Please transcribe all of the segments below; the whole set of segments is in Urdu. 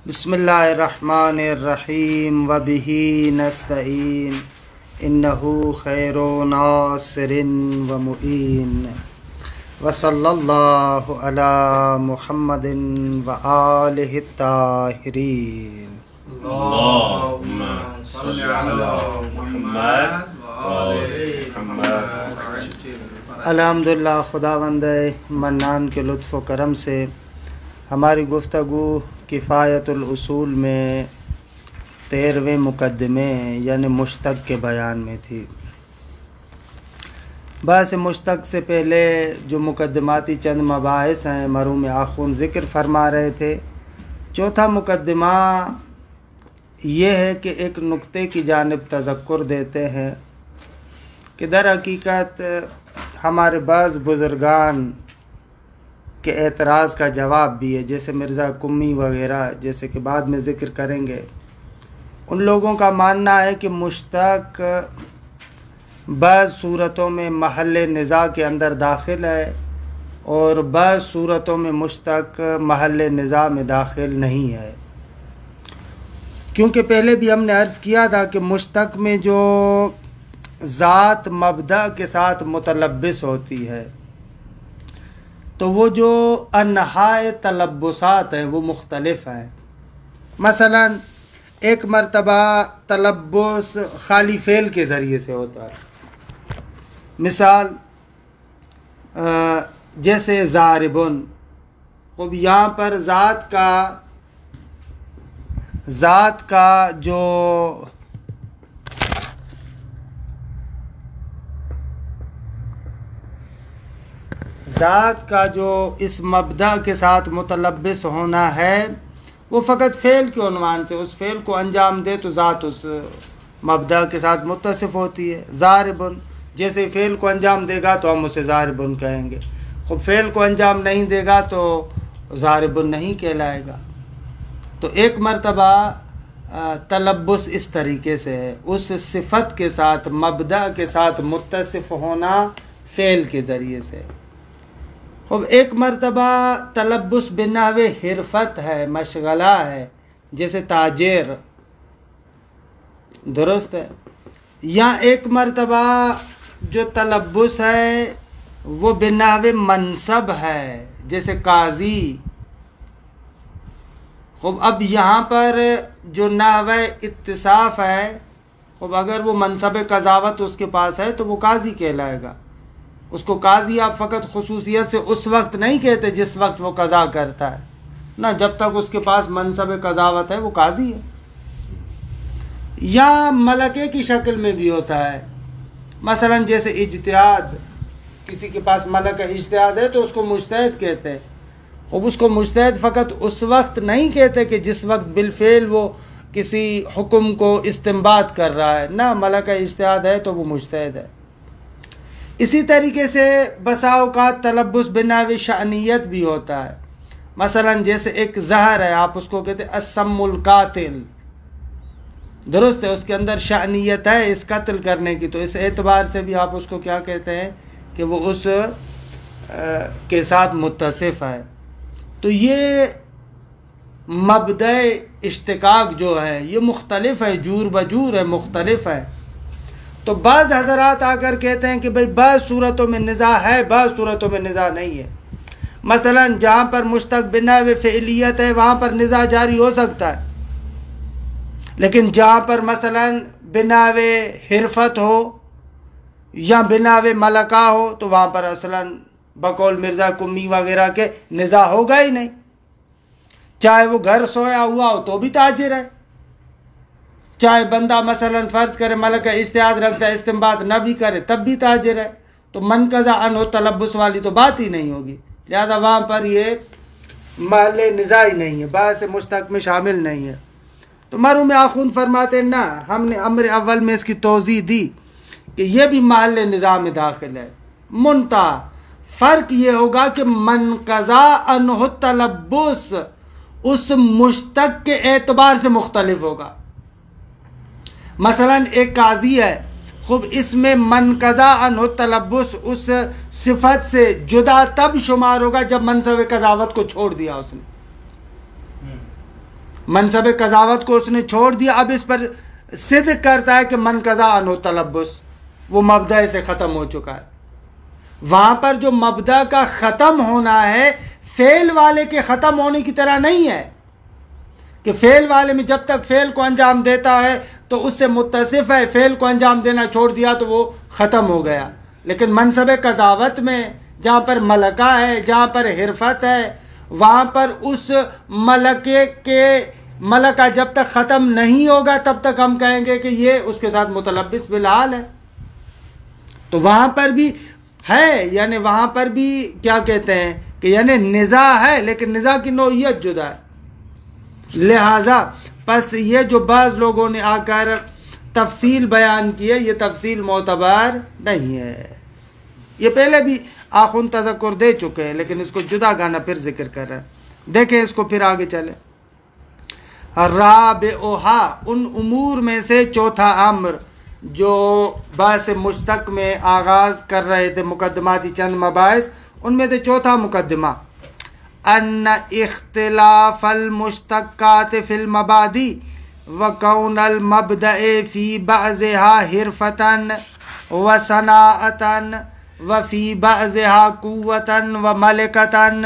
بسم اللہ الرحمن الرحیم وبہ نستعین انہ خیر ناصر ومعین وصلی اللہ علی محمد وآلہ الطاہرین اللہم صلی علی محمد وآل محمد۔ الحمدللہ خداوند منان کے لطف و کرم سے ہماری گفتگو کفایت الاصول میں 13ویں مقدمے یعنی مشتق کے بیان میں تھی۔ بحث مشتق سے پہلے جو مقدماتی چند مباحث ہیں مرحوم آخوند ذکر فرما رہے تھے۔ چوتھا مقدمہ یہ ہے کہ ایک نقطے کی جانب تذکر دیتے ہیں کہ در حقیقت ہمارے بعض بزرگان کے اعتراض کا جواب بھی ہے، جیسے مرزا قمی وغیرہ، جیسے کہ بعد میں ذکر کریں گے۔ ان لوگوں کا ماننا ہے کہ مشتق بعض صورتوں میں محل نزاع کے اندر داخل ہے اور بعض صورتوں میں مشتق محل نزاع میں داخل نہیں ہے، کیونکہ پہلے بھی ہم نے عرض کیا تھا کہ مشتق میں جو ذات مبدأ کے ساتھ متلبس ہوتی ہے تو وہ جو انہائے تلبسات ہیں وہ مختلف ہیں۔ مثلا ایک مرتبہ تلبس خالی فعل کے ذریعے سے ہوتا ہے، مثال جیسے ضاربن، خب یہاں پر ذات کا جو اس مبدأ کے ساتھ متلبس ہونا ہے وہ فقط فعل کے عنوان سے اس فعل کو انجام دے تو ذات اس مبدأ کے ساتھ متصف ہوتی ہے۔ ضاربن جیسے فعل کو انجام دے گا تو ہم اسے ضاربن کہیں گے، خب فعل کو انجام نہیں دے گا تو ضاربن نہیں کہلائے گا۔ تو ایک مرتبہ تلبس اس طریقے سے ہے، اس صفت کے ساتھ مبدأ کے ساتھ متصف ہونا فعل کے ذریعے سے۔ خب ایک مرتبہ تلبس بنحو حرفت ہے، مشغلہ ہے، جیسے تاجر، درست ہے۔ یا ایک مرتبہ جو تلبس ہے وہ بنحو منصب ہے، جیسے قاضی۔ خب اب یہاں پر جو نحو اتصاف ہے، خب اگر وہ منصب قضاوت اس کے پاس ہے تو وہ قاضی کہلائے گا۔ اس کو قاضی آپ فقط خصوصیت سے اس وقت نہیں کہتے جس وقت وہ قضا کرتا ہے، نہ، جب تک اس کے پاس منصب قضاوت ہے وہ قاضی ہے۔ یا ملکے کی شکل میں بھی ہوتا ہے، مثلا جیسے اجتہاد، کسی کے پاس ملکہ اجتہاد ہے تو اس کو مجتہد کہتے ہیں۔ اب اس کو مجتہد فقط اس وقت نہیں کہتے کہ جس وقت بالفعل وہ کسی حکم کو استنباط کر رہا ہے، نہ، ملکہ اجتہاد ہے تو وہ مجتہد ہے۔ اسی طریقے سے بسا اوقات تلبس بنحو شأنیت بھی ہوتا ہے، مثلا جیسے ایک زہر ہے، آپ اس کو کہتے ہیں السم القاتل، درست ہے، اس کے اندر شأنیت ہے اس قتل کرنے کی، تو اس اعتبار سے بھی آپ اس کو کیا کہتے ہیں کہ وہ اس کے ساتھ متصف ہے۔ تو یہ مبدأ اشتقاق جو ہے یہ مختلف ہے، جور بجور ہے، مختلف ہے۔ تو بعض حضرات آ کر کہتے ہیں کہ بھئی بعض صورتوں میں نزاع ہے، بعض صورتوں میں نزاع نہیں ہے۔ مثلا جہاں پر مشتق بنحو فعلیت ہے وہاں پر نزاع جاری ہو سکتا ہے، لیکن جہاں پر مثلا بنحو حرفت ہو یا بنحو ملکہ ہو تو وہاں پر اصلا بقول مرزا قمی وغیرہ کے نزاع ہوگا ہی نہیں، چاہے وہ گھر سویا ہوا ہو تو بھی تاجر ہے، چاہے بندہ مثلا فرض کرے ملکہ اجتہاد رکھتا ہے استنباط نہ بھی کرے تب بھی تاجر ہے، تو منقضا عنہ تلبس والی تو بات ہی نہیں ہوگی، لہذا وہاں پر یہ محل نزاع ہی نہیں ہے، بحث مشتق میں شامل نہیں ہے۔ تو مرحوم آخوند فرماتے ہیں نہ، ہم نے امر اول میں اس کی توضیح دی کہ یہ بھی محل نزاع میں داخل ہے، منتہا فرق یہ ہوگا کہ منقضا عنہ تلبس اس مشتق کے اعتبار سے مختلف ہوگا۔ مثلا ایک قاضی ہے، خب اس میں منقضا عنہ تلبس اس صفت سے جدا تب شمار ہوگا جب منصب قضاوت کو چھوڑ دیا اس نے۔ منصب قضاوت کو اس نے چھوڑ دیا، اب اس پر صدق کرتا ہے کہ من قضا عنہ تلبس، وہ مبدأ سے ختم ہو چکا ہے۔ وہاں پر جو مبدأ کا ختم ہونا ہے فعل والے کے ختم ہونے کی طرح نہیں ہے کہ فعل والے میں جب تک فعل کو انجام دیتا ہے تو اس سے متصف ہے، فعل کو انجام دینا چھوڑ دیا تو وہ ختم ہو گیا۔ لیکن منصب قضاوت میں جہاں پر ملکہ ہے، جہاں پر حرفت ہے، وہاں پر اس ملکے کے ملکہ جب تک ختم نہیں ہوگا تب تک ہم کہیں گے کہ یہ اس کے ساتھ متلبس بالحال ہے۔ تو وہاں پر بھی ہے، یعنی وہاں پر بھی کیا کہتے ہیں کہ یعنی نزاع ہے، لیکن نزاع کی نوعیت جدا ہے۔ لہذا پس یہ جو بعض لوگوں نے آ کر تفصیل بیان کی ہے، یہ تفصیل معتبر نہیں ہے۔ یہ پہلے بھی آخون تذکر دے چکے ہیں، لیکن اس کو جدا گانا پھر ذکر کر رہے ہیں۔ دیکھیں اس کو پھر آگے چلیں۔ رابعہا، ان امور میں سے چوتھا امر جو باعث مشتق میں آغاز کر رہے تھے، مقدماتی چند مباحث، ان میں سے چوتھا مقدمہ ان اختلاف المشتقات فی المبادی وکون المبدأ فی بعضها حرفتاً وصناعتاً وفی بعضها قوتاً وملکتاً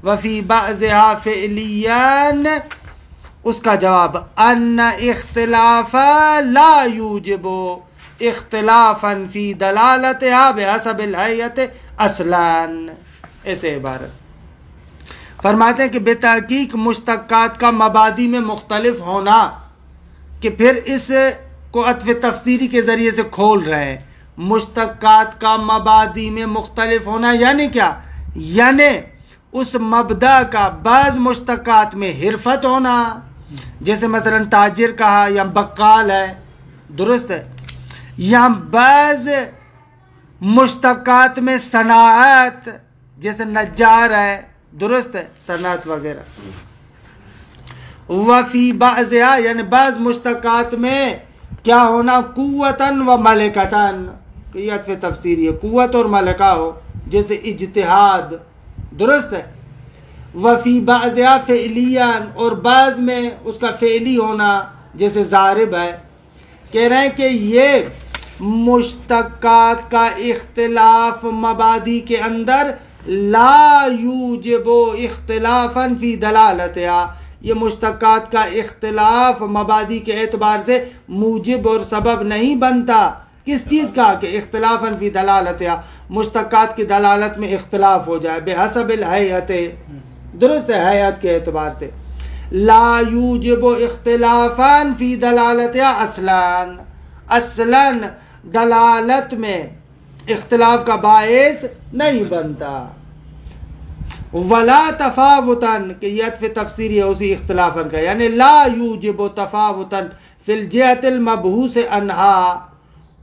وفی بعضها فعلیاً، اس کا جواب ان اختلاف لا یوجب اختلافا فی دلالتها بحسب الہیت اصلاً۔ ایسے عبارت فرماتے ہیں کہ بے تحقیق مشتقات کا مبادی میں مختلف ہونا، کہ پھر اس کو عطف تفسیری کے ذریعے سے کھول رہے ہیں۔ مشتقات کا مبادی میں مختلف ہونا یعنی کیا؟ یعنی اس مبدا کا بعض مشتقات میں حرفت ہونا، جیسے مثلا تاجر کہا یا بقال ہے، درست ہے، یا بعض مشتقات میں صناعت جیسے نجار ہے، درست ہے، صنعت وغیرہ۔ وفی بعضها، یعنی بعض مشتقات میں کیا ہونا؟ قوتاً و ملکتاً، کہ یہ عطف تفسیری ہے، قوت اور ملکہ ہو، جیسے اجتہاد، درست ہے۔ وفی بعضها فعلیاً، اور بعض میں اس کا فعلی ہونا، جیسے ضارب ہے۔ کہہ رہے ہیں کہ یہ مشتقات کا اختلاف مبادی کے اندر لا یوجب اختلافا فی دلالتها، یہ مشتقات کا اختلاف مبادی کے اعتبار سے موجب اور سبب نہیں بنتا۔ کس چیز کا؟ کہ اختلافا فی دلالتها، مشتقات کی دلالت میں اختلاف ہو جائے، بحسب الہیت، درست ہے، حیات کے اعتبار سے۔ لا یوجب اختلافا فی دلالتها اصلاً، اصلاً دلالت میں اختلاف کا باعث نہیں بنتا۔ ولا تفاوتاً، کہ یہ عطف تفسیری ہے اسی اختلافاً کا، یعنی لا یوجب تفاوتاً فی الجہت المبحوث عنہا،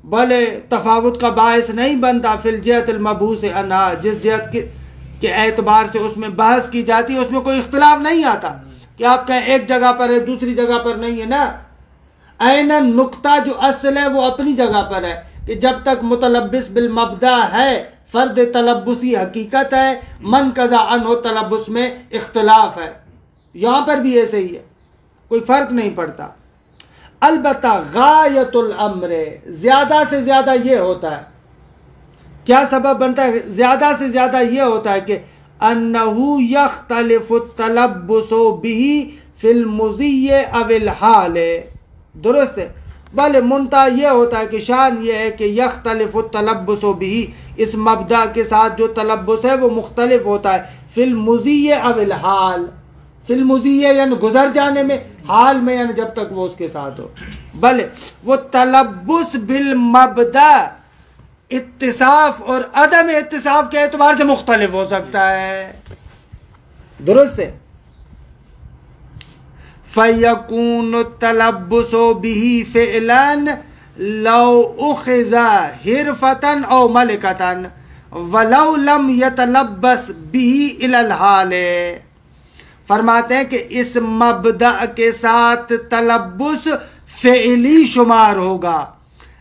بلے تفاوت کا باعث نہیں بنتا فی الجہت المبحوث عنہا، جس جہت کے اعتبار سے اس میں بحث کی جاتی ہے اس میں کوئی اختلاف نہیں آتا کہ آپ کہیں ایک جگہ پر ہے دوسری جگہ پر نہیں ہے نا۔ عین نقطہ جو اصل ہے وہ اپنی جگہ پر ہے، کہ جب تک متلبس بالمبدا ہے، فرد تلبسی حقیقت ہے، من قضا عنہ تلبس میں اختلاف ہے، یہاں پر بھی ایسے ہی ہے، کوئی فرق نہیں پڑتا۔ البتہ غایت الامر، زیادہ سے زیادہ یہ ہوتا ہے، کیا سبب بنتا ہے؟ زیادہ سے زیادہ یہ ہوتا ہے کہ انہو یختلف التلبس بہ فی المضی او الحال، درست ہے، بلے منتہا یہ ہوتا ہے کہ شان یہ ہے کہ یختلف التلبس بہ، اس مبدا کے ساتھ جو تلبس ہے وہ مختلف ہوتا ہے، فی المضی او الحال، فی المضی یعنی گزر جانے میں، حال میں یعنی جب تک وہ اس کے ساتھ ہو، بلے وہ تلبس بالمبدا اتصاف اور عدم اتصاف کے اعتبار سے مختلف ہو سکتا ہے، درست ہے۔ فَيَكُونُ التَّلَبُّسُ بِهِ فِعْلًا لَوْ أُخِذَ حِرْفَةً أَوْ مَلِكَةً وَلَوْ لَمْ يَتَلَبَّسْ بِهِ إِلَى الْحَالِ، فرماتے ہیں کہ اس مبدأ کے ساتھ تلبس فعلی شمار ہوگا،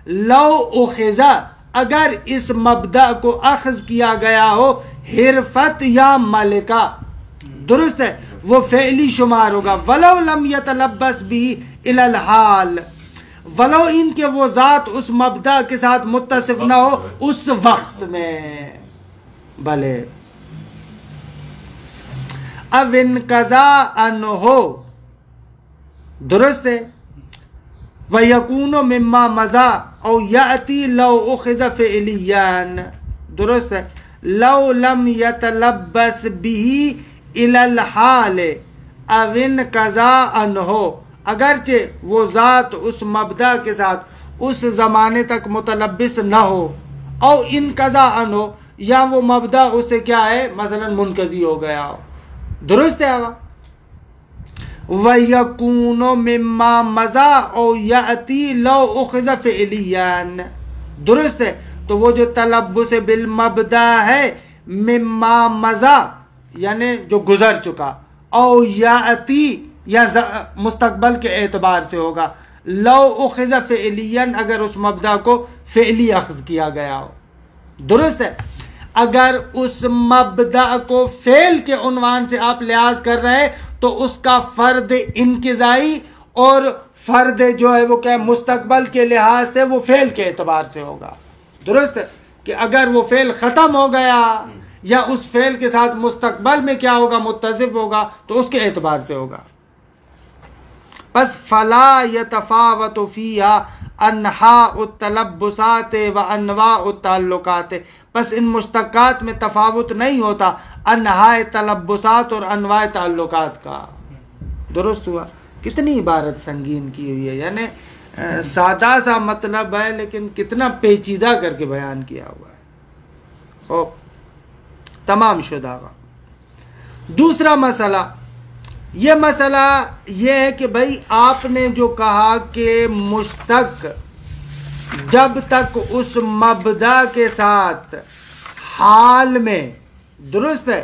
لو اخذ، اگر اس مبدأ کو اخذ کیا گیا ہو حرفت یا ملکہ، درست ہے، وہ فعلی شمار ہوگا. ولو لم یتلبس بھی الی الحال، ولو ان کے وہ ذات اس مبدا کے ساتھ متصف نہ ہو اس وقت میں. بھلے اب انقضاء ان ہو، درست ہے. وَيَكُونُ مِمَّا مَضَى او یأتی لو اخذ فعلیان، درست ہے. لو لم یتلبس به الی الحال او انقضاء ان ہو، اگرچہ وہ ذات اس مبدا کے ساتھ اس زمانے تک متلبس نہ ہو، او انقضاء ان ہو، یا وہ مبدا اس سے کیا ہے مثلا منقضی ہو گیا ہو. درست ہے. وَيَكُونُ مِمَّا مَضَى او یأتی لو اخذ فعلیان، درست ہے. تو وہ جو تلبس بالمبدا ہے مما مضى یعنی جو گزر چکا، او یاتی یا مستقبل کے اعتبار سے ہوگا. لو اخذ فعلیاً اگر اس مبدا کو فعلی اخذ کیا گیا ہو، درست ہے. اگر اس مبدا کو فعل کے عنوان سے آپ لحاظ کر رہے ہیں تو اس کا فرد انقضائی اور فرد جو ہے وہ کیا مستقبل کے لحاظ سے وہ فعل کے اعتبار سے ہوگا. درست ہے کہ اگر وہ فعل ختم ہو گیا یا اس فعل کے ساتھ مستقبل میں کیا ہوگا متصف ہوگا تو اس کے اعتبار سے ہوگا. پس فلا یتفاوت فیہا انحاء التلبسات و انواع التعلقات، پس ان مشتقات میں تفاوت نہیں ہوتا انحاء تلبسات اور انواع تعلقات کا. درست ہوا. کتنی عبارت سنگین کی ہوئی ہے، یعنی سادہ سا مطلب ہے لیکن کتنا پیچیدہ کر کے بیان کیا ہوا ہے. خوب تمام شدہ. دوسرا مسئلہ، یہ مسئلہ یہ ہے کہ بھائی آپ نے جو کہا کہ مشتق جب تک اس مبدا کے ساتھ حال میں، درست ہے،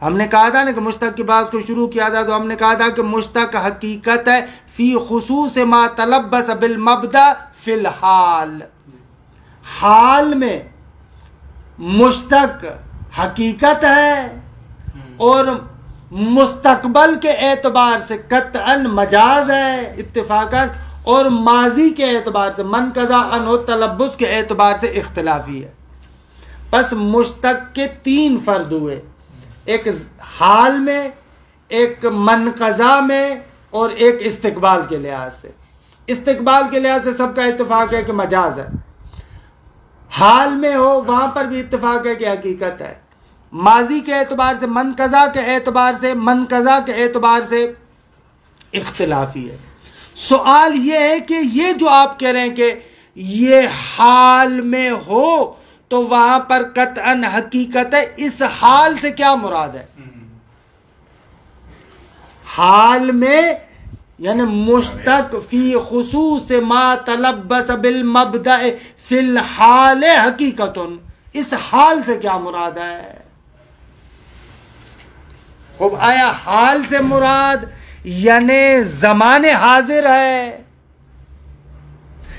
ہم نے کہا تھا نا کہ مشتق کی بات کو شروع کیا تھا تو ہم نے کہا تھا کہ مشتق حقیقت ہے فی خصوص ما تلبس بالمبدا فی الحال. حال میں مشتق حقیقت ہے اور مستقبل کے اعتبار سے قطعاً مجاز ہے اتفاقاً، اور ماضی کے اعتبار سے منقضا عنہ تلبس کے اعتبار سے اختلافی ہے. پس مشتق کے 3 فرد ہوئے، ایک حال میں، ایک منقضا میں، اور ایک استقبال کے لحاظ سے. استقبال کے لحاظ سے سب کا اتفاق ہے کہ مجاز ہے. حال میں ہو وہاں پر بھی اتفاق ہے کہ حقیقت ہے. ماضی کے اعتبار سے، منقضا کے اعتبار سے اختلافی ہے. سوال یہ ہے کہ یہ جو آپ کہہ رہے ہیں کہ یہ حال میں ہو تو وہاں پر قطعاً حقیقت ہے، اس حال سے کیا مراد ہے؟ حال میں یعنی مشتق فی خصوص ما تلبس بالمبدأ فی الحال حقیقت، اس حال سے کیا مراد ہے؟ خوب، آیا حال سے مراد یعنی زمان حاضر ہے،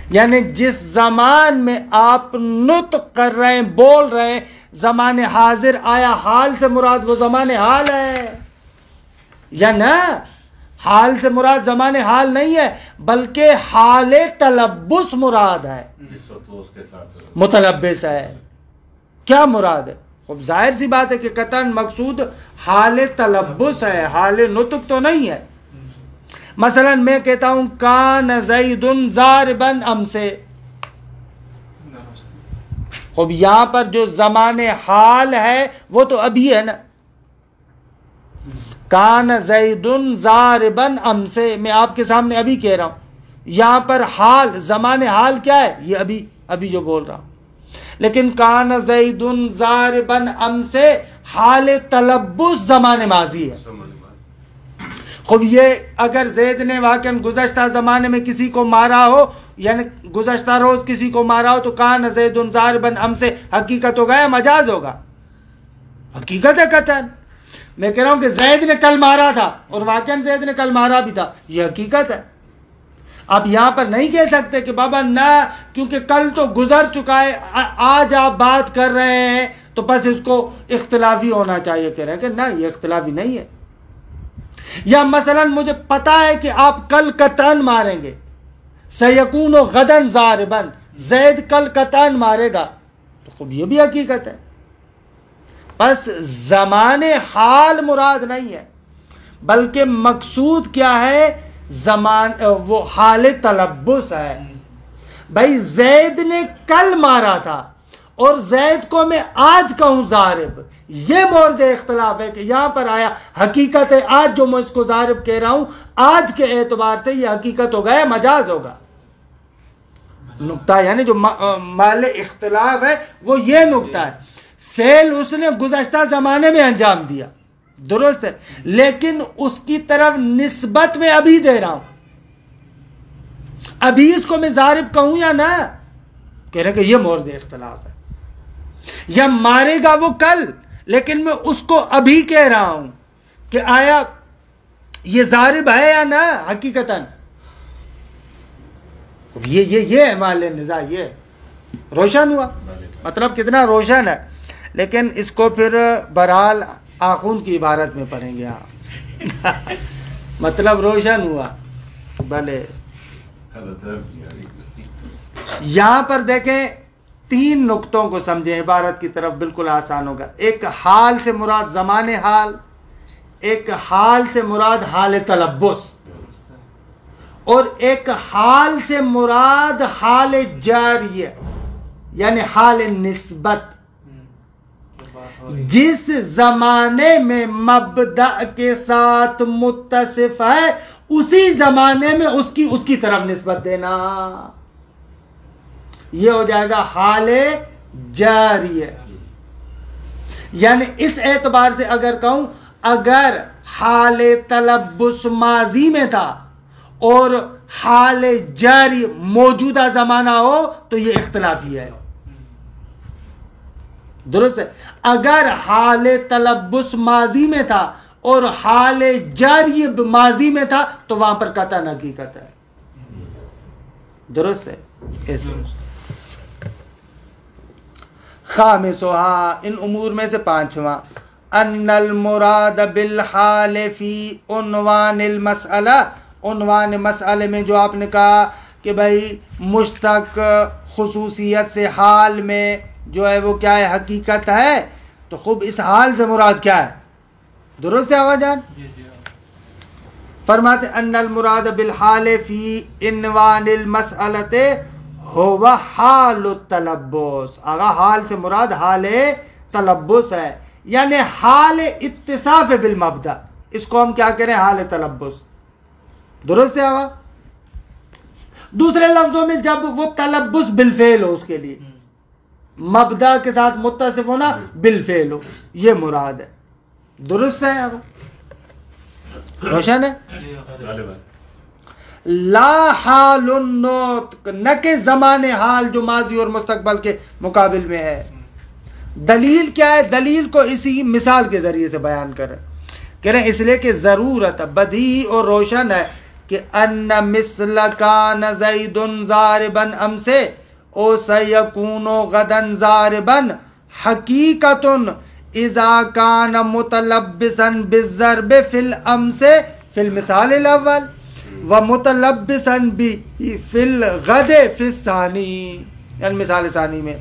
یعنی جس زمان میں آپ نطق کر رہے ہیں، بول رہے ہیں، زمان حاضر، آیا حال سے مراد وہ زمان حال ہے یا نہ؟ حال سے مراد زمان حال نہیں ہے بلکہ حال تلبس مراد ہے، متلبس ہے. کیا مراد ہے؟ خب ظاہر سی بات ہے کہ قطعاً مقصود حال تلبس ہے، حال نطق تو نہیں ہے. مثلا میں کہتا ہوں کان زید ضاربا امسے، خب یہاں پر جو زمان حال ہے وہ تو ابھی ہے نا. کان زید ضاربا امسے، میں آپ کے سامنے ابھی کہہ رہا ہوں. یہاں پر حال، زمان حال کیا ہے؟ یہ ابھی جو بول رہا ہوں. لیکن کان زید ضاربا امسے حال تلبس زمان ماضی ہے. خب یہ اگر زید نے واقعاً گزشتہ زمانے میں کسی کو مارا ہو، یعنی گزشتہ روز کسی کو مارا ہو، تو کان زید ضاربا امسے حقیقت ہوگا یا مجاز ہوگا؟ حقیقت ہے قطعاً. میں کہہ رہا ہوں کہ زید نے کل مارا تھا اور واقعاً زید نے کل مارا بھی تھا، یہ حقیقت ہے. آپ یہاں پر نہیں کہہ سکتے کہ بابا نہ، کیونکہ کل تو گزر چکا ہے، آج آپ بات کر رہے ہیں تو بس اس کو اختلافی ہونا چاہیے، کہہ رہے ہیں کہ نہ یہ اختلافی نہیں ہے. یا مثلا مجھے پتا ہے کہ آپ کل قطعاً ماریں گے، سیکون غدن ضاربن، زید کل قطعاً مارے گا، تو خب یہ بھی حقیقت ہے. بس زمان حال مراد نہیں ہے، بلکہ مقصود کیا ہے، زمان وہ حال تلبس ہے. بھائی زید نے کل مارا تھا اور زید کو میں آج کہوں ضارب، یہ مورد اختلاف ہے کہ یہاں پر آیا حقیقت ہے آج جو میں اس کو ضارب کہہ رہا ہوں، آج کے اعتبار سے یہ حقیقت ہوگا یا مجاز ہوگا. نقطہ یعنی جو محل اختلاف ہے وہ یہ نقطہ ہے. فعل اس نے گزشتہ زمانے میں انجام دیا، درست ہے، لیکن اس کی طرف نسبت میں ابھی دے رہا ہوں. ابھی اس کو میں ضارب کہوں یا نہ، کہہ رہے کہ یہ مورد اختلاف ہے. یا مارے گا وہ کل، لیکن میں اس کو ابھی کہہ رہا ہوں کہ آیا یہ ضارب ہے یا نہ حقیقتاً. یہ ہے مال نزاع. یہ روشن ہوا، مطلب کتنا روشن ہے. لیکن اس کو پھر بہرحال آخوند کی عبارت میں پڑھیں گے. مطلب روشن ہوا. بھلے یہاں پر دیکھیں 3 نقطوں کو سمجھیں، عبارت کی طرف بالکل آسان ہوگا. ایک حال سے مراد زمان حال، ایک حال سے مراد حال تلبس، اور ایک حال سے مراد حال جاریہ یعنی حال نسبت. جس زمانے میں مبدأ کے ساتھ متصف ہے اسی زمانے میں اس کی طرف نسبت دینا، یہ ہو جائے گا حال جاریہ. یعنی اس اعتبار سے اگر کہوں، اگر حال تلبس ماضی میں تھا اور حال جاری موجودہ زمانہ ہو تو یہ اختلافی ہے، درست ہے. اگر حال تلبس ماضی میں تھا اور حال جاری ماضی میں تھا تو وہاں پر قطعاً حقیقت ہے، درست ہے. ایسے خامسها، ان امور میں سے 5واں، ان المراد بالحال فی عنوان المسئلہ، عنوان مسئلے میں جو آپ نے کہا کہ بھائی مشتق خصوصیت سے حال میں جو ہے وہ کیا ہے، حقیقت ہے، تو خوب اس حال سے مراد کیا ہے، درست ہے آقا جان؟ فرماتے ان المراد بالحال فی عنوان المسئلۃ هو حال التلبس. آگا حال سے مراد حال تلبس ہے، یعنی حال اتصاف بالمبدا، اس کو ہم کیا کریں، حال تلبس، درست ہے آگا. دوسرے لفظوں میں جب وہ تلبس بالفعل ہو، اس کے لیے مبدا کے ساتھ متصف ہونا بالفعل ہو، یہ مراد ہے، درست ہے آگا، روشن ہے. لا حال النطق، نہ کہ زمان حال جو ماضی اور مستقبل کے مقابل میں ہے. دلیل کیا ہے؟ دلیل کو اسی مثال کے ذریعے سے بیان کریں. کہہ رہے ہیں اس لیے کہ ضرورت بدیہی اور روشن ہے کہ ان مثل کان زید ضاربا امس او سیکون غدا ضاربا حقیقت اذا کان متلبسا بالضرب فی الامس فی المثال الاول ومتلبسا فی الغد فی الثانی، یعنی مثال ثانی میں.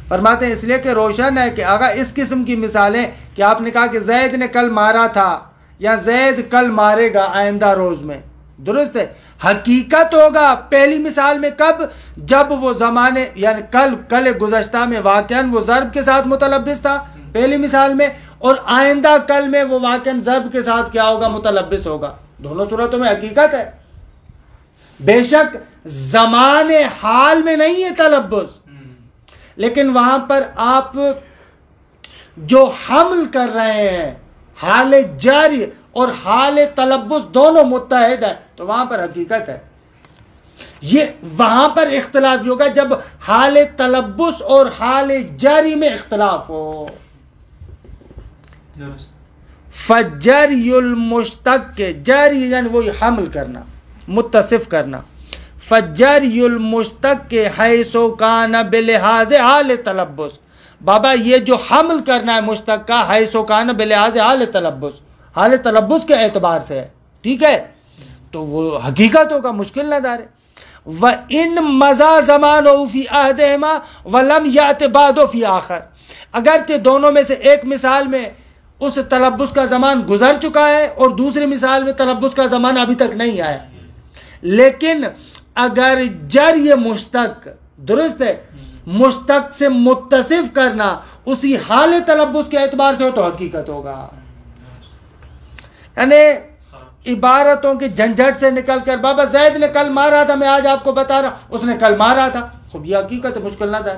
فرماتے ہیں اس لیے کہ روشن ہے کہ اگر اس قسم کی مثالیں کہ آپ نے کہا کہ زید نے کل مارا تھا یا زید کل مارے گا آئندہ روز میں، درست ہے، حقیقت ہوگا پہلی مثال میں کب، جب وہ زمانے یعنی کل گزشتہ میں واقعاً وہ ضرب کے ساتھ متلبس تھا پہلی مثال میں، اور آئندہ کل میں وہ واقعاً ضرب کے ساتھ کیا ہوگا، متلبس ہوگا. دونوں صورتوں میں حقیقت ہے. بے شک زمان حال میں نہیں ہے تلبس، لیکن وہاں پر آپ جو حمل کر رہے ہیں حال جاری اور حال تلبس دونوں متحد ہیں تو وہاں پر حقیقت ہے. یہ وہاں پر اختلاف ہوگا جب حال تلبس اور حال جاری میں اختلاف ہو. فجری المشتق کے جاری یعنی وہی حمل کرنا، متصف کرنا. فجری المشتق کے حیث کان بلحاظ حال تلبس، بابا یہ جو حمل کرنا ہے مشتق کا حیث و کان بلحاظ حال تلبس کے اعتبار سے ہے، ٹھیک ہے، تو وہ حقیقت ہوگا، مشکل نہ دار ہے۔ وَإِن مَضَى زَمَانُهُ فِي أَحَدِهِمَا وَلَمْ يَأْتِ بَعْدُهُ فِي آخر، اگرچہ دونوں میں سے ایک مثال میں اس تلبس کا زمان گزر چکا ہے اور دوسری مثال میں تلبس کا زمان ابھی تک نہیں آیا، لیکن اگر جر یہ مشتق، درست ہے، مشتق سے متصف کرنا اسی حال تلبس کے اعتبار سے ہو تو حقیقت ہوگا۔ یعنی عبارتوں کے جھنجھٹ سے نکل کر بابا زید نے کل مارا تھا، میں آج آپ کو بتا رہا ہوں، اس نے کل مارا تھا، خب یہ حقیقت مشکل نہ دار،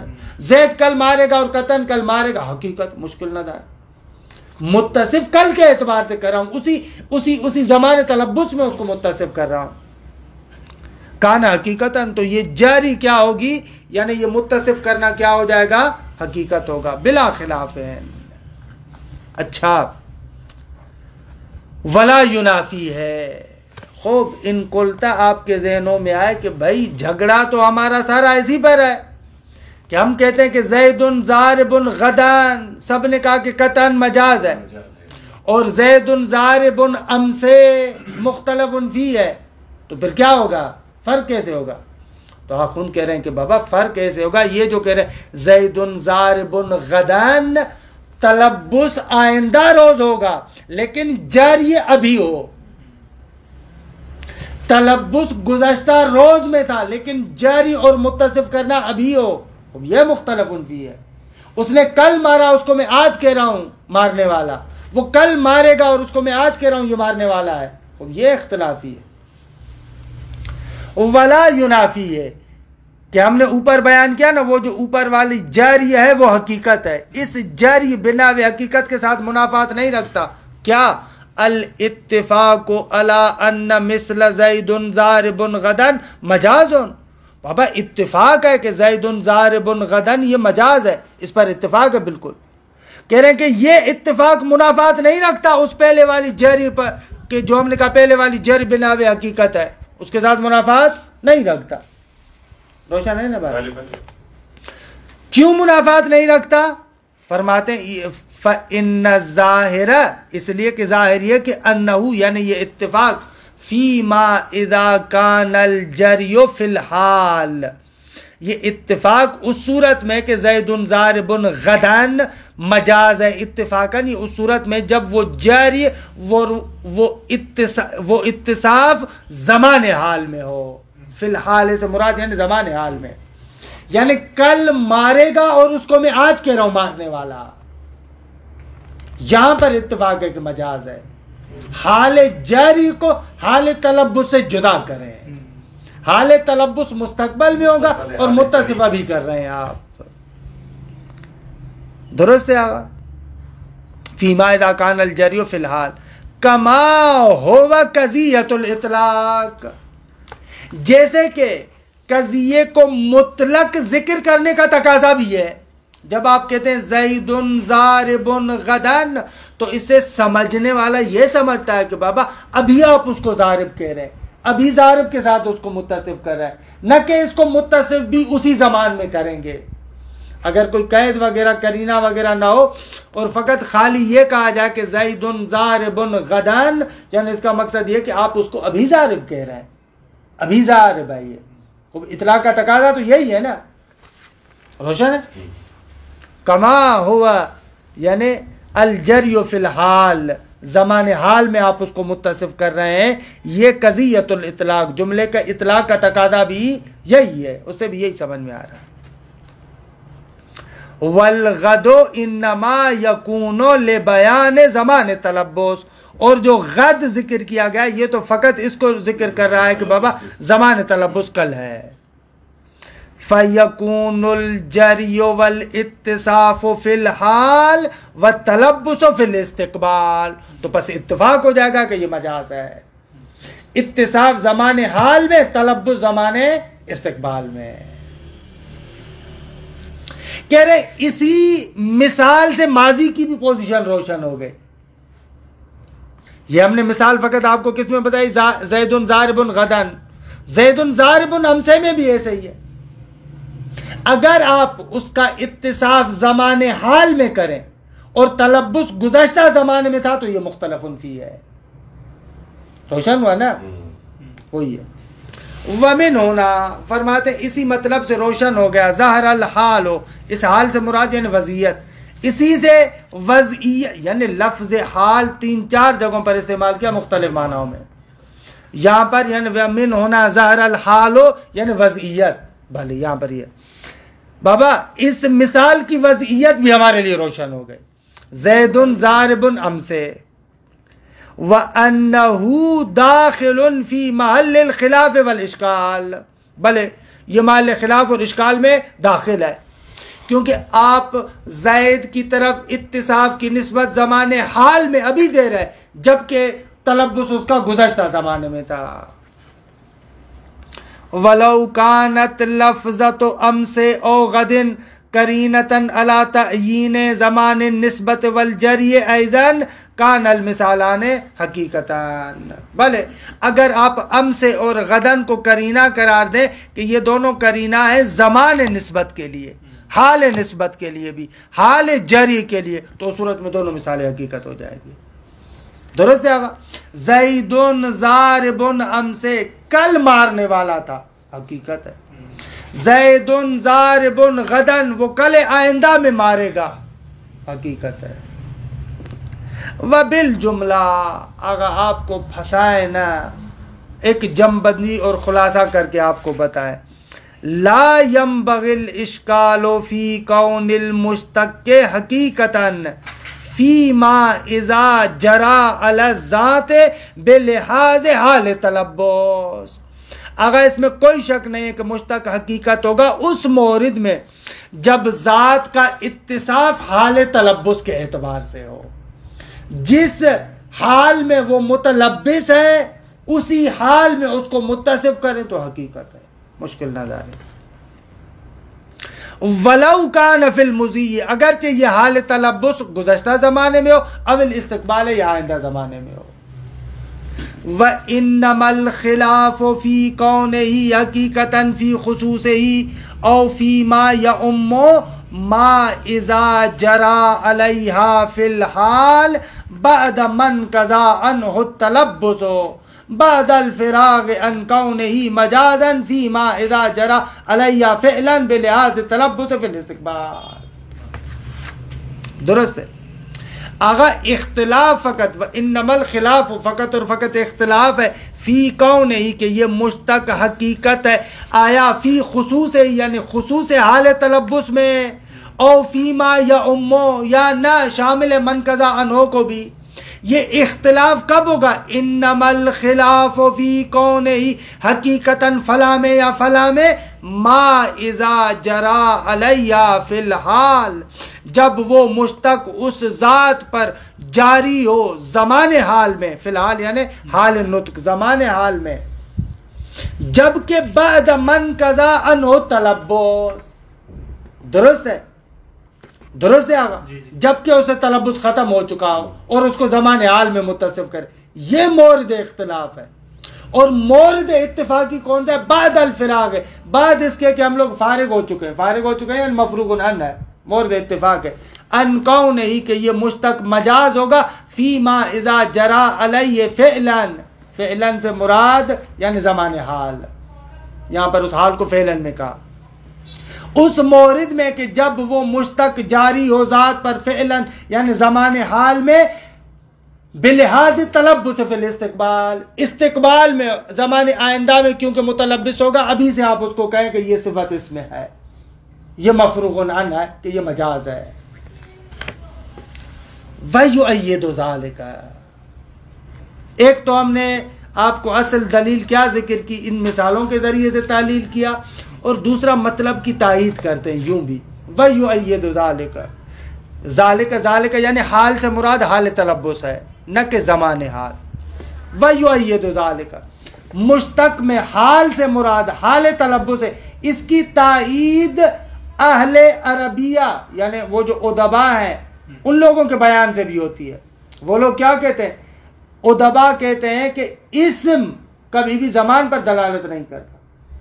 زید کل مارے گا اور قطن کل مارے گا، حقیقت مشکل نہ دار، متصف کل کے اعتبار سے کر رہا ہوں، اسی زمان تلبس میں اس کو متصف کر رہا ہوں، کانا حقیقتاً، تو یہ جاری کیا ہوگی، یعنی یہ متصف کرنا کیا ہو جائے گا، حقیقت ہوگا، بلا خلاف ہے۔ اچھا، ولا ینافی ہے، خوب ان قلتا آپ کے ذہنوں میں آئے کہ بھائی جھگڑا تو ہمارا سارا اسی پر ہے کہ ہم کہتے ہیں کہ زید ضارب غدان، سب نے کہا کہ قطعاً مجاز ہے، اور زید ضارب ام سے مختلف فی ہے، تو پھر کیا ہوگا، فرق کیسے ہوگا؟ تو آخون کہہ رہے ہیں کہ بابا فرق کیسے ہوگا، یہ جو کہہ رہے ہیں زید ضارب غدان، تلبس آئندہ روز ہوگا لیکن جاری ابھی ہو، تلبس گزشتہ روز میں تھا لیکن جاری اور متصف کرنا ابھی ہو، یہ مختلف فی ہے، اس نے کل مارا، اس کو میں آج کہہ رہا ہوں مارنے والا، وہ کل مارے گا اور اس کو میں آج کہہ رہا ہوں یہ مارنے والا ہے، یہ اختلافی ہے۔ ولا ینافی ہے کہ ہم نے اوپر بیان کیا نا، وہ جو اوپر والی جاری ہے وہ حقیقت ہے، اس جاری بنا و حقیقت کے ساتھ منافات نہیں رکھتا، کیا الاتفاق علی ان مثل زید ضارب غدن مجاز، بابا اتفاق ہے کہ زید ضارب غدن یہ مجاز ہے، اس پر اتفاق ہے بالکل، کہہ رہے ہیں کہ یہ اتفاق منافات نہیں رکھتا اس پہلے والی جاری پر، کہ جو ہم نے کہا پہلے والی جری بنا و حقیقت ہے، اس کے ساتھ منافات نہیں رکھتا، روشن ہے نا بات؟ کیوں منافات نہیں رکھتا؟ فرماتے ہیں فَإِنَّ الظَّاهِرَ، اس لیے کہ ظاہر یہ کہ انہو، یعنی یہ اتفاق، فی ما اذا کان الجری فی الحال، یہ اتفاق اس صورت میں کہ زید ضارب غدن مجاز ہے، اتفاقاً یہ اس صورت میں جب وہ جاری وہ اتصاف زمان حال میں ہو، فی الحال سے مراد یعنی زمان حال میں، یعنی کل مارے گا اور اس کو میں آج کہہ رہا ہوں مارنے والا، یہاں پر اتفاق ہے کہ مجاز ہے، حال جاری کو حال تلبس سے جدا کریں، حال تلبس مستقبل میں ہوگا اور متصف ابھی کر رہے ہیں آپ، درست ہے آگا، فیما اذا کان الجری فی الحال کما ہوا قضیۃ الاطلاق، جیسے کہ قضیے کو مطلق ذکر کرنے کا تقاضا بھی ہے، جب آپ کہتے ہیں زید ضارب غدن تو اس سے سمجھنے والا یہ سمجھتا ہے کہ بابا ابھی آپ اس کو ضارب کہہ رہے ہیں، ابھی ضارب کے ساتھ اس کو متصف کر رہا ہے، نہ کہ اس کو متصف بھی اسی زمان میں کریں گے، اگر کوئی قید وغیرہ کرینہ وغیرہ نہ ہو اور فقط خالی یہ کہا جائے کہ زید ضارب غدن، یعنی اس کا مقصد یہ کہ آپ اس کو ابھی ضارب کہہ رہے ہیں، ابھی ضارب ہے، یہ اطلاع کا تقاضا تو یہی ہے نا، روشن ہے؟ کما ہوا یعنی الجری فی الحال، زمان حال میں آپ اس کو متصف کر رہے ہیں، یہ قضیۃ الاطلاق، جملے کا اطلاق کا تقاضا بھی یہی ہے، اس سے بھی یہی سمجھ میں آ رہا ہے۔ والغد انما یکون لبیان زمان تلبس، اور جو غد ذکر کیا گیا یہ تو فقط اس کو ذکر کر رہا ہے کہ بابا زمان تلبس کل ہے، فَيَكُونُ الْجَرْيُ وَالْاِتِّصَافُ فِي الْحَالِ وَالتَّلَبُّسُ فِي الْاِسْتِقْبَالِ، تو پس اتفاق ہو جائے گا کہ یہ مجاز ہے، اتصاف زمان حال میں، تلبس زمان استقبال میں، کہہ رہے اسی مثال سے ماضی کی بھی پوزیشن روشن ہو گئی، یہ ہم نے مثال فقط آپ کو کس میں بتائی، زید ضارب غدن، زید ضارب ہمسے میں بھی ایسے ہی ہے، اگر آپ اس کا اتصاف زمان حال میں کریں اور تلبس گزشتہ زمانے میں تھا تو یہ مختلف فی ہے. روشن ہوا نا؟ وہی ہے. ومن ہونا فرماتے ہیں اسی مطلب سے روشن ہو گیا. ظاہر الحال ہو، اس حال سے مراد یعنی وضعیت، اسی سے وضعیت یعنی لفظ حال 3-4 جگہوں پر استعمال کیا مختلف معنوں میں. یہاں پر یعنی ومن ہونا ظاہر الحال ہو یعنی وضعیت. بھلے یہاں پر یہ بابا اس مثال کی وضعیت بھی ہمارے لیے روشن ہو گئی. زید ضارب امسے وَأَنَّهُ دَاخِلٌ فِي مَحَلِّ الْخِلَافِ وَالْإِشْكَالِ. بلے یہ محل خلاف اور اشکال میں داخل ہے، کیونکہ آپ زید کی طرف اتصاف کی نسبت زمان حال میں ابھی دے رہے جبکہ تلبس اس کا گزشتہ زمانے میں تھا. وَلَوْ كَانَتْ لَفْظَةُ أَمْسِ أَوْ غَدٍ قرینتاً علی تعیین زمان النسبت والجری ایضاً کان المثالان حقیقتاً. بھلے اگر آپ ام سے اور غدن کو کرینہ قرار دیں کہ یہ دونوں کرینہ ہیں زمان نسبت کے لیے، حال نسبت کے لیے بھی، حال جری کے لیے، تو اس صورت میں دونوں مثالیں حقیقت ہو جائیں گی. درست ہے آقا؟ زید ضارب ام سے کل مارنے والا تھا، حقیقت ہے. زید ضارب غدن وہ کل آئندہ میں مارے گا، حقیقت ہے. وبالجملہ اگر آپ کو پھنسائے نا، ایک جم بندی اور خلاصہ کر کے آپ کو بتائیں، لا ينبغي الاشکال فی کون المشتق حقیقتاً فیما اذا جرا علی الذات بلحاظ حال تلبس. اگر اس میں کوئی شک نہیں ہے کہ مشتق حقیقت ہوگا اس مورد میں جب ذات کا اتصاف حال تلبس کے اعتبار سے ہو. جس حال میں وہ متلبس ہے اسی حال میں اس کو متصف کریں تو حقیقت ہے، مشکل نہ دارے. ولو کان فی المضی، اگرچہ یہ حال تلبس گزشتہ زمانے میں ہو، اول استقبال یا آئندہ زمانے میں ہو. وَإِنَّمَا الْخِلَافُ فِي كَوْنِهِ حَقِيقَةً فِي خُصُوصِهِ أَوْ فِي مَا يَؤُمُّ مَا إِذَا جَرَى عَلَيْهَا فِي الْحَالِ بَعْدَ مَنْ قَضَى عَنْهُ التَّلَبُّسُ بعد الفراغ عن كونه مجازا فيما اذا جرى عليها فعلا بلحاظ التلبس في الاستقبال. درست ہے آغا. اختلاف فقط وانما الخلاف فقط اور فقط اختلاف ہے فی کون ہی کہ یہ مشتق حقیقت ہے آیا فی خصوص یعنی خصوص حال تلبس میں، او فیما یا امو یا نہ شامل من قضا عنہ کو بھی. یہ اختلاف کب ہوگا؟ انما الخلاف فی کون ہی حقیقتاً فلاں میں یا فلاں میں ما اذا جرا علیہ فی الحال، جب وہ مشتق اس ذات پر جاری ہو زمان حال میں، فی الحال یعنی حال نطق زمان حال میں، جبکہ بعد من قضا عنہ تلبس. درست ہے؟ درست ہے آقا. جبکہ اسے تلبس ختم ہو چکا ہو اور اس کو زمان حال میں متصف کرے، یہ مورد اختلاف ہے. اور مورد اتفاقی کون سا ہے؟ بعد الفراغ ہے، بعد اس کے کہ ہم لوگ فارغ ہو چکے ہیں یعنی مفروغ عنہ ہے. مورد اتفاق ہے ان کون ہی کہ یہ مشتق مجاز ہوگا فی ما اذا جرا علیہ فعلاً. فعلاً سے مراد یعنی زمان حال، یہاں پر اس حال کو فعلاً میں کہا. اس مورد میں کہ جب وہ مشتق جاری ہو ذات پر فعلاً یعنی زمان حال میں بلحاظ تلبس فی الاستقبال، استقبال میں زمان آئندہ میں کیونکہ متلبس ہوگا، ابھی سے آپ اس کو کہیں کہ یہ صفت اس میں ہے، یہ مفروغ عنہ ہے کہ یہ مجاز ہے. وَيُؤَيِّدُ ذَلِكَ. ایک تو ہم نے آپ کو اصل دلیل کیا ذکر کی، ان مثالوں کے ذریعے سے تعلیل کیا، اور دوسرا مطلب کی تائید کرتے ہیں یوں بھی. وَيُؤَيِّدُ ذَلِكَ. ذَلِكَ یعنی حال سے مراد حال تلبس ہے نہ کہ زمان حال. وَيُؤَيِّدُ ذَلِكَ مشتق میں حال سے مراد حال تلبس ہے، اس کی تائید اہل عربیہ یعنی وہ جو ادبا ہیں ان لوگوں کے بیان سے بھی ہوتی ہے. وہ لوگ کیا کہتے ہیں؟ ادبا کہتے ہیں کہ اسم کبھی بھی زمان پر دلالت نہیں کرتا،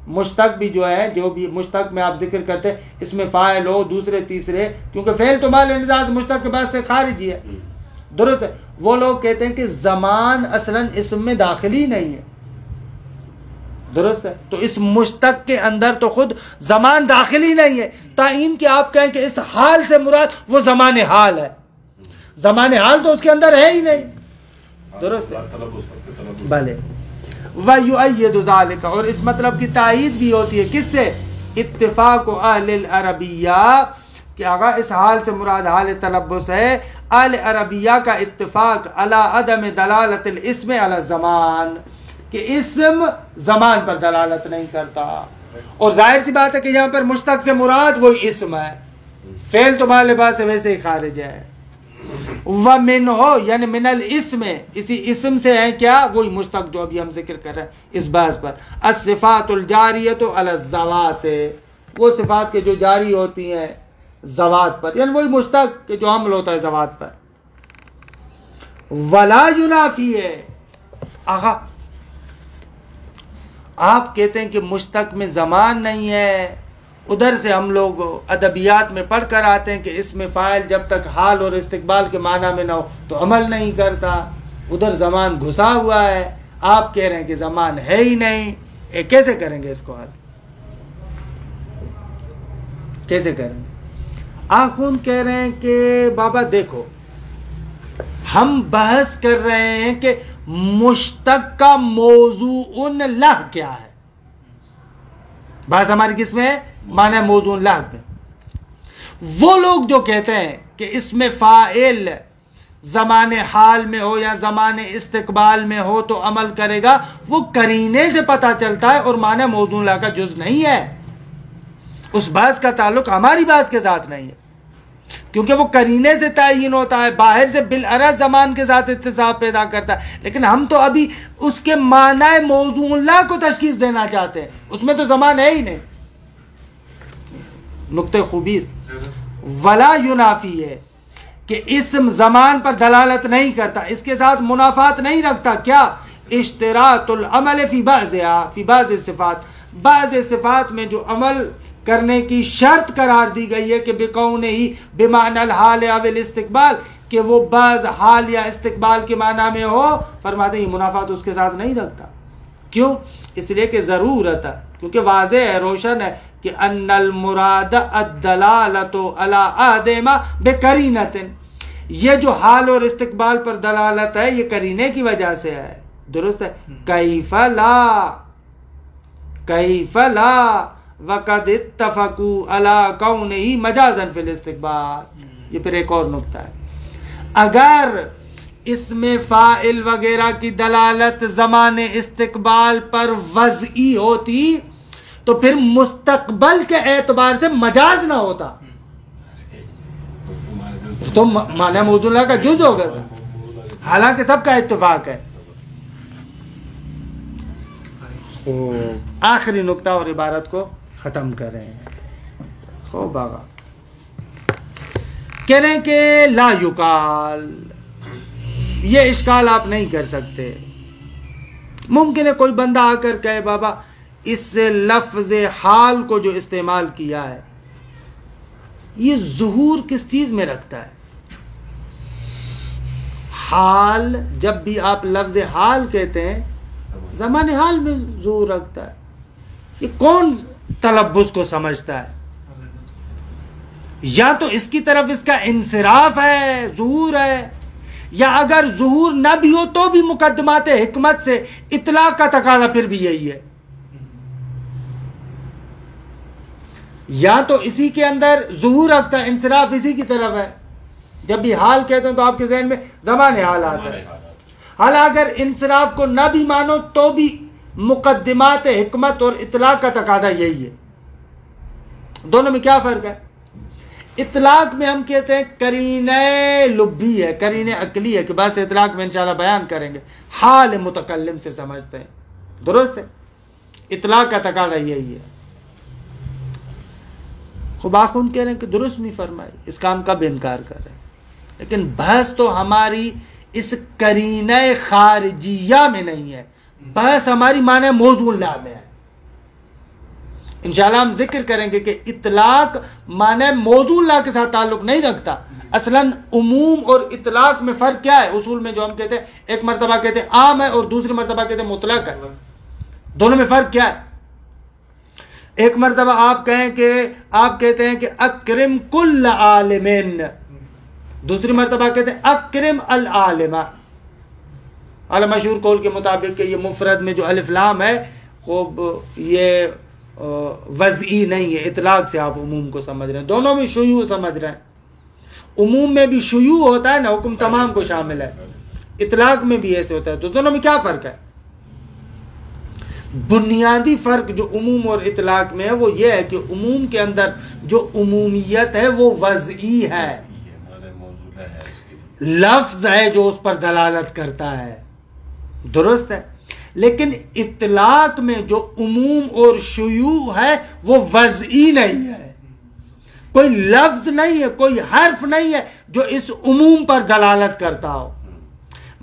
مشتق بھی جو ہے، جو بھی مشتق میں آپ ذکر کرتے ہیں اس میں فاعل ہو دوسرے تیسرے، کیونکہ فعل تو مال انزاز مشتق کے بعد سے خارجی ہے، درست ہے. وہ لوگ کہتے ہیں کہ زمان اصلاً اسم میں داخل ہی نہیں ہے، درست ہے. تو اس مشتق کے اندر تو خود زمان داخل ہی نہیں ہے، تعین کہ آپ کہیں کہ اس حال سے مراد وہ زمان حال ہے. زمان حال تو اس کے اندر ہے ہی نہیں، درست ہے. بھلے وَيُؤَيِّدُ ذَلِكَ، اور اس مطلب کی تائید بھی ہوتی ہے کس سے؟ اتفاق اہل العربیہ، کہ اگر اس حال سے مراد حال تلبس ہے، اہل عربیہ کا اتفاق علی عدم دلالت الاسم علی الزمان، کہ اسم زمان پر دلالت نہیں کرتا. اور ظاہر سی بات ہے کہ یہاں پر مشتق سے مراد وہی اسم ہے، فعل تو مال لباس سے ویسے ہی خارج ہے. وَمِنْهُ، یعنی من الاسم، اسی اسم سے ہیں کیا؟ وہی مشتق جو ابھی ہم ذکر کر رہے ہیں اس بحث پر. الصفات الجاریۃ علی الذوات، وہ صفات کے جو جاری ہوتی ہیں ذوات پر، یعنی وہی مشتق کہ جو حمل ہوتا ہے ذوات پر. ولا ینافی ہے، آہا آپ کہتے ہیں کہ مشتق میں زمان نہیں ہے، ادھر سے ہم لوگ ادبیات میں پڑھ کر آتے ہیں کہ اس میں فاعل جب تک حال اور استقبال کے معنی میں نہ ہو تو عمل نہیں کرتا، ادھر زمان گھسا ہوا ہے. آپ کہہ رہے ہیں کہ زمان ہے ہی نہیں، کیسے کریں گے اس کو حل؟ کیسے کریں گے؟ آخون کہہ رہے ہیں کہ بابا دیکھو، ہم بحث کر رہے ہیں کہ مشتق کا موضوع لہ کیا ہے. بحث ہماری کس میں ہے؟ معنی موضوع لہ میں. وہ لوگ جو کہتے ہیں کہ اس میں فاعل زمان حال میں ہو یا زمان استقبال میں ہو تو عمل کرے گا، وہ قرینے سے پتہ چلتا ہے اور معنی موضوع لہ کا جز نہیں ہے. اس بحث کا تعلق ہماری بحث کے ساتھ نہیں ہے، کیونکہ وہ قرینے سے تعین ہوتا ہے، باہر سے بالعرض زمان کے ساتھ اتصاب پیدا کرتا ہے. لیکن ہم تو ابھی اس کے معنی موضوع اللہ کو تشخیص دینا چاہتے ہیں، اس میں تو زمان ہے ہی نہیں. نقطہ خوبیس ولا ینافی ہے کہ اسم زمان پر دلالت نہیں کرتا، اس کے ساتھ منافات نہیں رکھتا. کیا؟ اشتراط العمل فی بعض صفات، بعض صفات میں جو عمل کرنے کی شرط قرار دی گئی ہے کہ بکون ہی بمعنی الحال او الاستقبال، کہ وہ بعض حال یا استقبال کے معنی میں ہو، فرماتے ہیں یہ منافات اس کے ساتھ نہیں رکھتا. کیوں؟ اس لیے کہ ضرورت ہے، کیونکہ واضح ہے، روشن ہے کہ ان المراد الدلالت علی احدہما بقرینۃ، یہ جو حال اور استقبال پر دلالت ہے یہ قرینے کی وجہ سے ہے، درست ہے. کیف لا وقد اتفقوا علی کونہ مجازا فی الاستقبال. یہ پھر ایک اور نقطہ ہے، اگر اس میں فاعل وغیرہ کی دلالت زمان استقبال پر وضعی ہوتی تو پھر مستقبل کے اعتبار سے مجاز نہ ہوتا، تو معنی موضوع اللہ کا جز ہوگا، حالانکہ سب کا اتفاق ہے. آخری نقطہ اور عبارت کو ختم کر رہے ہیں. خوب آگا کہہ رہے ہیں کہ لا یقال، یہ اشکال آپ نہیں کر سکتے. ممکن ہے کوئی بندہ آ کر کہے بابا اس سے لفظ حال کو جو استعمال کیا ہے یہ ظہور کس چیز میں رکھتا ہے؟ حال جب بھی آپ لفظ حال کہتے ہیں زمان حال میں ظہور رکھتا ہے. یہ کون تلبس کو سمجھتا ہے؟ یا تو اس کی طرف اس کا انصراف ہے، ظہور ہے، یا اگر ظہور نہ بھی ہو تو بھی مقدمات حکمت سے اطلاق کا تقاضا پھر بھی یہی ہے. یا تو اسی کے اندر ظہور رکھتا ہے، انصراف اسی کی طرف ہے. جب بھی حال کہتے ہیں تو آپ کے ذہن میں زمان حال آتا ہے. حالا اگر انصراف کو نہ بھی مانو تو بھی مقدمات حکمت اور اطلاق کا تقاضا یہی ہے. دونوں میں کیا فرق ہے؟ اطلاق میں ہم کہتے ہیں قرینہ لبی ہے، قرینہ عقلی ہے، کہ بس اطلاق میں انشاءاللہ بیان کریں گے، حال متکلم سے سمجھتے ہیں، درست ہے. اطلاق کا تقاضا یہی ہے. خباخون کہہ رہے ہیں کہ درست نہیں فرمائی، اس کا ہم کب انکار کر رہے ہیں. لیکن بحث تو ہماری اس قرینہ خارجیہ میں نہیں ہے، بحث ہماری معنی موضوع اللہ میں ہے. انشاءاللہ ہم ذکر کریں گے کہ اطلاق معنی موضوع اللہ کے ساتھ تعلق نہیں رکھتا. اصلاً عموم اور اطلاق میں فرق کیا ہے؟ اصول میں جو ہم کہتے ہیں ایک مرتبہ کہتے ہیں عام ہے اور دوسری مرتبہ کہتے ہیں مطلق ہے. دونوں میں فرق کیا ہے؟ ایک مرتبہ آپ کہتے ہیں کہ اکرم کل عالمین، دوسری مرتبہ کہتے ہیں اکرم العالمہ. اعلی مشہور قول کے مطابق کہ یہ مفرد میں جو الف لام ہے خوب یہ وضعی نہیں ہے، اطلاق سے آپ عموم کو سمجھ رہے ہیں. دونوں میں شیوع سمجھ رہے ہیں. عموم میں بھی شیوع ہوتا ہے نا، حکم تمام کو شامل ہے. اطلاق میں بھی ایسے ہوتا ہے. تو دونوں میں کیا فرق ہے؟ بنیادی فرق جو عموم اور اطلاق میں ہے وہ یہ ہے کہ عموم کے اندر جو عمومیت ہے وہ وضعی ہے، لفظ ہے جو اس پر دلالت کرتا ہے، درست ہے. لیکن اطلاق میں جو عموم اور شیوع ہے وہ وضعی نہیں ہے، کوئی لفظ نہیں ہے، کوئی حرف نہیں ہے جو اس عموم پر دلالت کرتا ہو،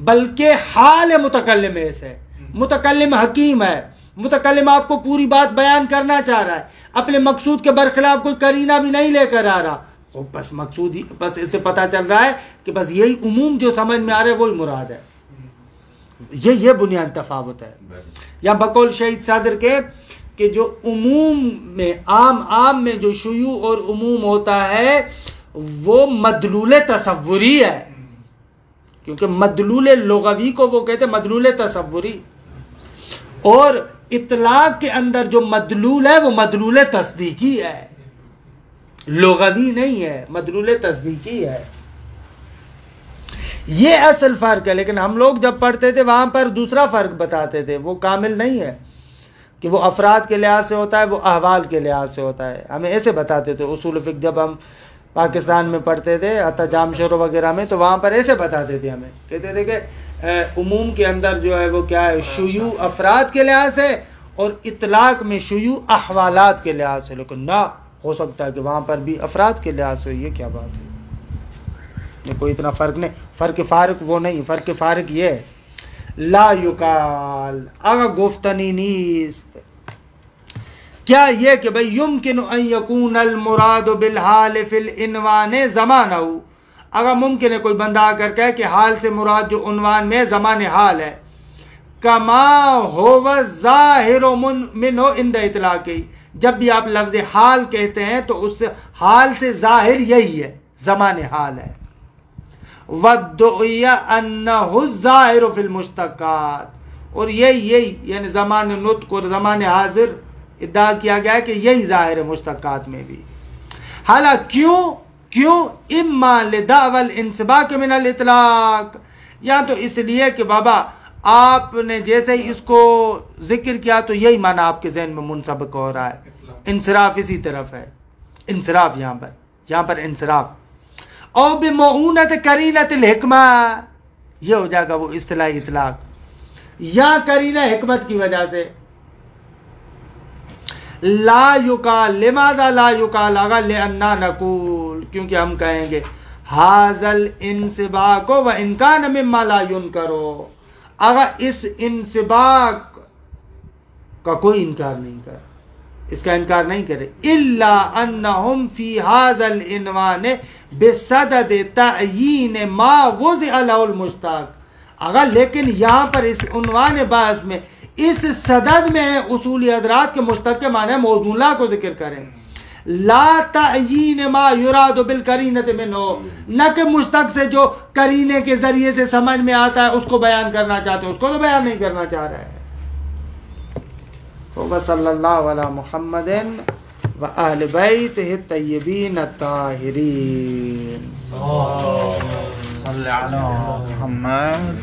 بلکہ حال متکلم ایسے ہے. متکلم حکیم ہے، متکلم آپ کو پوری بات بیان کرنا چاہ رہا ہے، اپنے مقصود کے برخلاف کوئی قرینہ بھی نہیں لے کر آ رہا. بس مقصود ہی بس اس سے پتہ چل رہا ہے کہ بس یہی عموم جو سمجھ میں آ رہا ہے وہی مراد ہے. یہ بنیاد تفاوت ہے. یا بقول شہید صدر کے کہ جو عموم میں عام میں جو شیوع اور عموم ہوتا ہے وہ مدلول تصوری ہے، کیونکہ مدلول لغوی کو وہ کہتے ہیں مدلول تصوری، اور اطلاق کے اندر جو مدلول ہے وہ مدلول تصدیقی ہے، لغوی نہیں ہے، مدلول تصدیقی ہے. یہ اصل فرق ہے. لیکن ہم لوگ جب پڑھتے تھے وہاں پر دوسرا فرق بتاتے تھے، وہ کامل نہیں ہے کہ وہ افراد کے لحاظ سے ہوتا ہے، وہ احوال کے لحاظ سے ہوتا ہے. ہمیں ایسے بتاتے تھے اصول فقہ جب ہم پاکستان میں پڑھتے تھے حتی جام شروع وغیرہ میں، تو وہاں پر ایسے بتاتے تھے، ہمیں کہتے تھے کہ عموم کے اندر جو ہے وہ کیا ہے، شیوع افراد کے لحاظ سے، اور اطلاق میں شیوع احوالات کے لحاظ سے. لیکن نہ ہو سکتا ہے کہ وہاں پر بھی افراد کے لحاظ سے. یہ کیا بات ہے؟ یہ کوئی اتنا فرق نہیں. فرق فارق وہ نہیں، فرق فارق یہ ہے لا یقال اگا گفتنی نیست. کیا یہ کہ بھئی یمکن ان یکون المراد بالحال فی العنوان زمانہ، اگر ممکن ہے کوئی بندہ آ کر کہے کہ حال سے مراد جو عنوان میں زمان حال ہے، کما ہو ظاہر منہ عند اطلاقی، جب بھی آپ لفظ حال کہتے ہیں تو اس حال سے ظاہر یہی ہے، زمان حال ہے. وَدُّعِيَ أَنَّهُ الظَّاهِرُ فِي الْمُشْتَقَّاتِ، اور یہی یعنی زمان نطق اور زمان حاضر ادعا کیا گیا ہے کہ یہی ظاہر ہے مشتقات میں بھی. حالانکہ کیوں اما لدعوى الانسباق من الاطلاق، یا تو اس لیے کہ بابا آپ نے جیسے ہی اس کو ذکر کیا تو یہی معنی آپ کے ذہن میں منسبق ہو رہا ہے، انصراف اسی طرف ہے، انصراف یہاں پر انصراف. اور بمعونت قرینۃ الحکمہ، یہ ہو جائے گا وہ اصطلاحی اطلاق، یا قرینہ حکمت کی وجہ سے. لا یقال، لماذا لا یقال، اگر لأننا نقول، کیونکہ ہم کہیں گے ھذا الانسباق وان کان مما لا ينکر، اگر اس انسباق کا کوئی انکار نہیں کر، اس کا انکار نہیں کرے، الا انہم فی ھذا العنوان بصدد تعیین ما وضع له المشتاق، اگر لیکن یہاں پر اس عنوان بحث میں اس صدد میں اصولی حضرات کے مشتق کے معنی موضوع اللہ کو ذکر کریں، لا تعیین ما یراد بالقرینۃ منہ، نہ کہ مشتق سے جو قرینے کے ذریعے سے سمجھ میں آتا ہے اس کو بیان کرنا چاہتے ہیں، اس کو تو بیان نہیں کرنا چاہ رہا ہے. وصلی اللہ علی محمد و اہل بیتہ الطیبین الطاہرین. صلی علی محمد.